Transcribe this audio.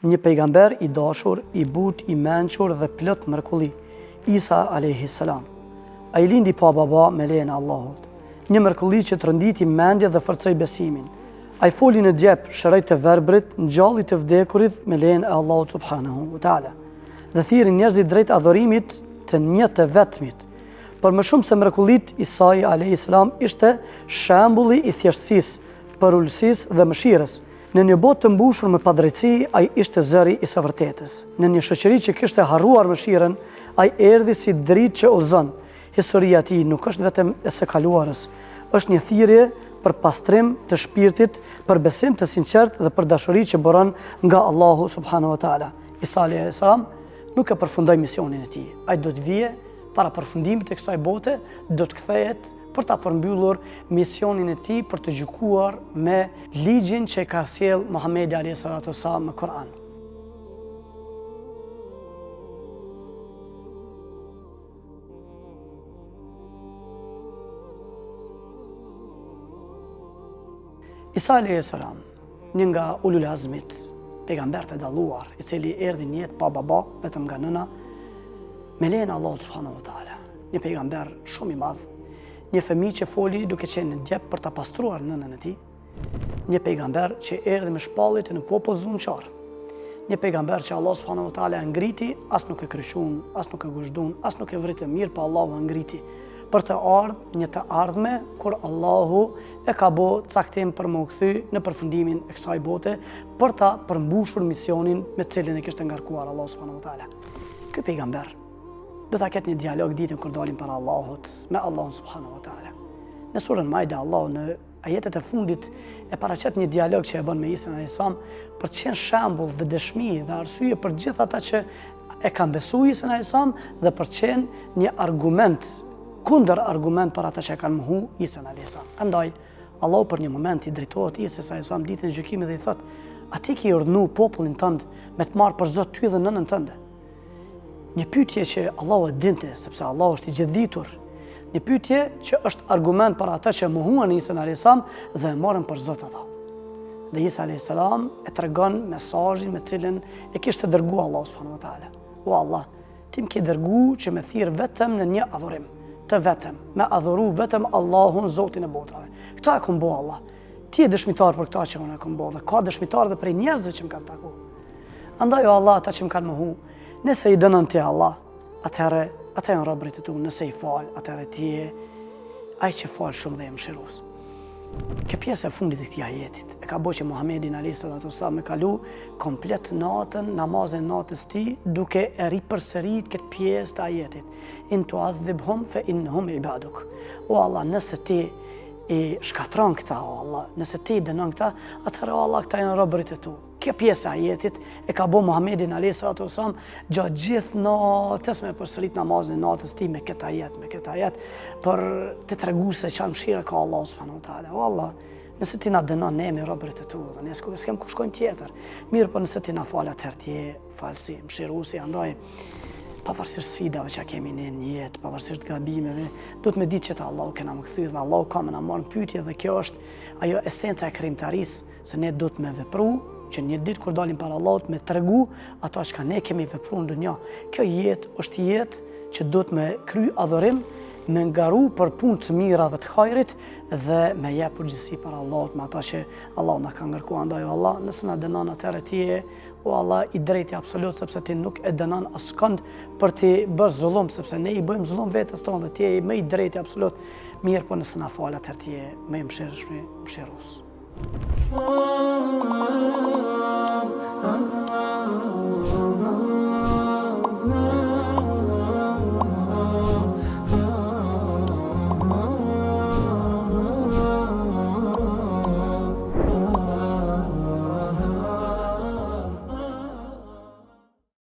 një pejgamber i dashur, i but, i mençur dhe plot mrekulli, Isa a.s. A i lindi pa baba me lejen e Allahut. Një mrekulli që të rënditi mendje dhe forcoi besimin. A i foli në gjep, shëroi të verbrit, ngjalli të vdekurit me lejen e Allahut subhanahu wa taala. Dhe thirrri njerëzit drejt adhurimit të një të vetmit. Por më shumë se mrekullit, Isa a.s. ishte shembulli i thjeshtësisë, përulësisë dhe mëshirës. Në një botë të mbushur me padrejtësi, ai ishte zëri i së vërtetës. Në një shoqëri që kishte harruar mëshirën, ai erdhi si dritë që udhëzon. Historia e tij nuk është vetëm e së kaluarës, është një thirrje për pastrim të shpirtit, për besim të sinqert dhe për dashuri që buron nga Allahu subhanahu wa taala. Isa a.s. nuk e përfundoi misionin e tij. Ai do të vijë para përfundimit të kësaj bote, do të kthehet për ta përmbyllur misionin e tij për të gjykuar me ligjin që ka sjell Muhamedi a.s. me Kur'an. Isa a.s. një nga ulul azmit, pejgamber të dalluar, i cili erdhi në jetë pa baba, vetëm nga nëna, me lejen e Allahut subhanahu wa taala. Një pejgamber shumë i madh, një fëmijë që foli duke qenë në gjep për ta pastruar nënën e tij, një pejgamber që erdhi me shpallje në popull zullumçar, një pejgamber që Allah subhanahu wa taala e ngriti, as nuk e kryqun, as nuk e guzhdun, as nuk e vriti mirë, pa Allahu e ngriti për të ardhur një të ardhme kur Allahu e ka bë caktim për më u kthy në përfundimin e kësaj bote për ta përmbushur misionin me të cilin e kishte ngarkuar Allah subhanahu wa taala. Ky pejgamber do ta ketë një dialog ditën kur dalim para Allahut me Allahun subhanahu wa taala. Në surën Maida, Allahu në ajetet e fundit e paraqet një dialog që e bën me Isa a.s. për të qenë shembull dhe dëshmi dhe arsye për gjithë ata që e kanë besuar Isa a.s. dhe për të qenë një argument, kundër argument për ata që e kanë mohu Isa a.s. Andaj, Allahu për një moment i drejtohet Isës a.s. ditën e gjykimit dhe i thot: "A ti ke urdhëruar popullin tënd me të marrë për Zot ty dhe nënën tënde?" Një pyetje që Allahu e dinte, sepse Allahu është i gjithditur. Një pyetje që është argument për ata që mohuan Isën a.s. dhe e morën për Zot ata. Dhe Isa a.s. e tregon mesazhin me cilën e kishte dërguar Allahu subhanahu wa taala. O Allah, ti më ke dërguar që me thirr vetëm në një adhurim, të vetëm, me adhuru vetëm Allahun, Zotin e botrave. Këto e kom bo Allah. Ti e dëshmitar për këta që unë e kom bo dhe ka dëshmitar dhe prej njerëzve që më kanë taku. Andaj o Allah, ata që më kanë mohu, nëse i dënën ti Allah, atëherë ata janë robërit e tu, nëse i falë, atëherë ti e ai që falë shumë dhe e mëshirues. Kjo pjesë e fundit e këtij ajetit e ka bërë që Muhamedit a.s. me kalu komplet natën, namazin natës ti, duke e ripërsërit këtë pjesë të ajetit. In tu'adhibhum fa innahum ibaduk. O Allah, nëse ti i shkatron këta, o Allah, nëse ti i dënon këta, atëherë o Allah, këta janë robërit e tu. Kjo pjesë e ajetit e ka bërë Muhamedit a.s. gjatë gjithë natës me përsërit namazin natës ti me këtë ajet, për të treguar se çfarë mëshire ka Allahu subhanahu wa taala. O Allah, nëse ti na dënon ne me robërit e tu, dhe ne s'kem ku shkojmë tjetër. Mirë, po nëse ti na fal, atëherë ti je falsi, mëshiruesi. Andaj, pavarësisht sfidave që kemi në jetë, pavarësisht gabimeve, duhet me ditë që të Allahu kena më kthy dhe Allahu ka më na marrë në pyetje, dhe kjo është ajo esenca e krijimtarisë, se ne duhet me vepru, që një ditë kur dalim para Allahut me tregu ato që ne kemi vepruar në dunjë. Kjo jetë është jetë që duhet me kry adhurim, me ngaru për punë të mira dhe të hajrit dhe me jep përgjegjësi para Allahut me ata që Allahu na ka ngarkuar. Andaj o Allah, nëse na dënon atëherë ti je o Allah i drejti absolut, sepse ti nuk e dënon askënd për të bërë zullum, sepse ne i bëjmë zullum vetes tonë dhe ti je më i drejti absolut. Mirë, po nëse na fal atëherë ti je më i mëshirues.